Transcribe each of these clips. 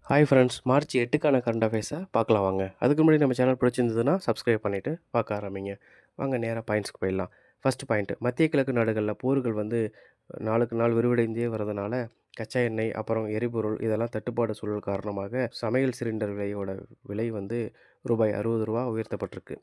Hi friends, March 8க்கான current அஃபேர்ஸை பார்க்கலாம் வாங்க. அதுக்கு முன்னாடி நம்ம சேனல் பிடிச்சிருந்ததுன்னா சப்ஸ்கிரைப் பண்ணிவிட்டு பார்க்க ஆரம்பிங்க. வாங்க நேராக பாயிண்ட்ஸ்க்கு போயிடலாம். ஃபஸ்ட்டு பாயிண்ட்டு, மத்திய கிழக்கு நாடுகளில் போர்கள் நாளுக்கு நாள் விரிவடைந்தே வரதுனால கச்சா எண்ணெய், அப்புறம் எரிபொருள் இதெல்லாம் தட்டுப்பாடு சூழல் காரணமாக சமையல் சிலிண்டர் விலை ரூபாய் 60 உயர்த்தப்பட்டிருக்கு.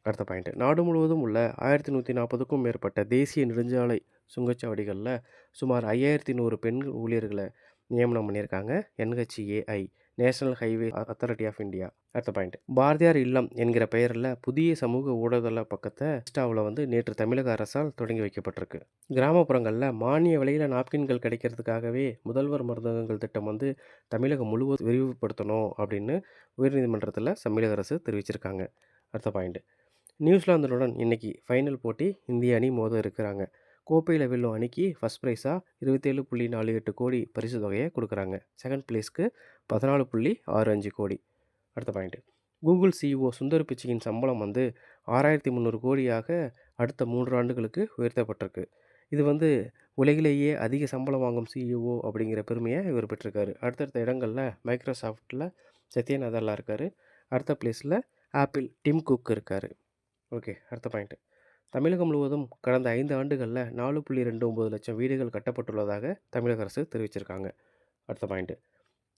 அடுத்த பாயிண்ட்டு, நாடு முழுவதும் உள்ள 1140க்கும் மேற்பட்ட தேசிய நெடுஞ்சாலை சுங்கச்சாவடிகளில் சுமார் 5100 பெண் ஊழியர்களை நியமனம் பண்ணியிருக்காங்க. NHAI, national highway authority of India. அடுத்த பாயிண்ட், பாரதியார் இல்லம் என்கிற பெயரில் புதிய சமூக ஊடகத்தள பக்கத்தை இன்ஸ்டாவில் நேற்று தமிழக அரசால் தொடங்கி வைக்கப்பட்டிருக்கு. கிராமப்புறங்களில் மானிய விலையில் நாப்கின்கள் கிடைக்கிறதுக்காகவே முதல்வர் மருந்தகங்கள் திட்டம் தமிழகம் முழுவதும் விரிவுபடுத்தணும் அப்படின்னு உயர்நீதிமன்றத்தில் தமிழக அரசு தெரிவிச்சிருக்காங்க. அடுத்த பாயிண்ட், நியூசிலாந்துடன் இன்னைக்கு ஃபைனல் போட்டி இந்திய அணி மோத இருக்கிறாங்க. கோப்பையில் வெல்லும் அணிக்கு ஃபஸ்ட் ப்ரைஸாக 27.48 கோடி பரிசு தொகையை கொடுக்குறாங்க. செகண்ட் ப்ளேஸ்க்கு 14.65 கோடி. அடுத்த பாயிண்ட்டு, கூகுள் CEO சுந்தர் பிச்சையின் சம்பளம் 6300 கோடியாக அடுத்த 3 ஆண்டுகளுக்கு உயர்த்தப்பட்டிருக்கு. இது உலகிலேயே அதிக சம்பளம் வாங்கும் CEO அப்படிங்கிற பெருமையை இவர் பெற்றிருக்காரு. அடுத்தடுத்த இடங்களில் மைக்ரோசாஃப்ட்டில் சத்யா நதல்லா இருக்கார். அடுத்த பிளேஸில் ஆப்பிள் டிம் குக் இருக்கார். ஓகே, அடுத்த பாயிண்ட்டு, தமிழகம் முழுவதும் கடந்த 5 ஆண்டுகளில் 4.29 லட்சம் வீடுகள் கட்டப்பட்டுள்ளதாக தமிழக அரசு தெரிவிச்சிருக்காங்க. அடுத்த பாயிண்ட்டு,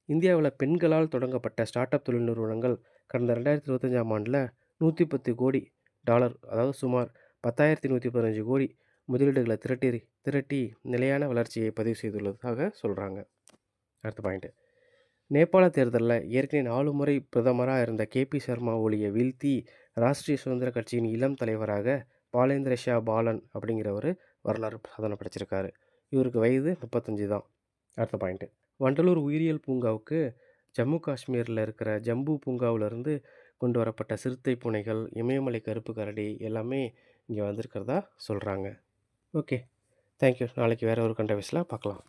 இந்தியாவில் பெண்களால் தொடங்கப்பட்ட ஸ்டார்ட் அப் தொழில் நிறுவனங்கள் கடந்த 2025ஆம் ஆண்டில் $110 கோடி, அதாவது சுமார் 10,115 கோடி முதலீடுகளை திரட்டி நிலையான வளர்ச்சியை பதிவு செய்துள்ளதாக சொல்கிறாங்க. அடுத்த பாயிண்ட்டு, நேபாள தேர்தலில் ஏற்கனவே 4 முறை பிரதமராக இருந்த KP சர்மா ஒலியை வீழ்த்தி ராஷ்ட்ரிய சுதந்திர கட்சியின் இளம் தலைவராக பாலேந்திர ஷா பாலன் அப்படிங்கிறவர் வரலாறு சாதனை படைச்சிருக்காரு. இவருக்கு வயது 35 தான். அடுத்த பாயிண்ட்டு, வண்டலூர் உயிரியல் பூங்காவுக்கு ஜம்மு காஷ்மீரில் இருக்கிற ஜம்பு பூங்காவிலிருந்து கொண்டு வரப்பட்ட சிறுத்தை பூனைகள், இமயமலை கருப்பு கரடி எல்லாமே இங்கே வந்திருக்கிறதா சொல்கிறாங்க. Okay, thank you. நாளைக்கு வேறு ஒரு கண்டவிஸில் பார்க்கலாம்.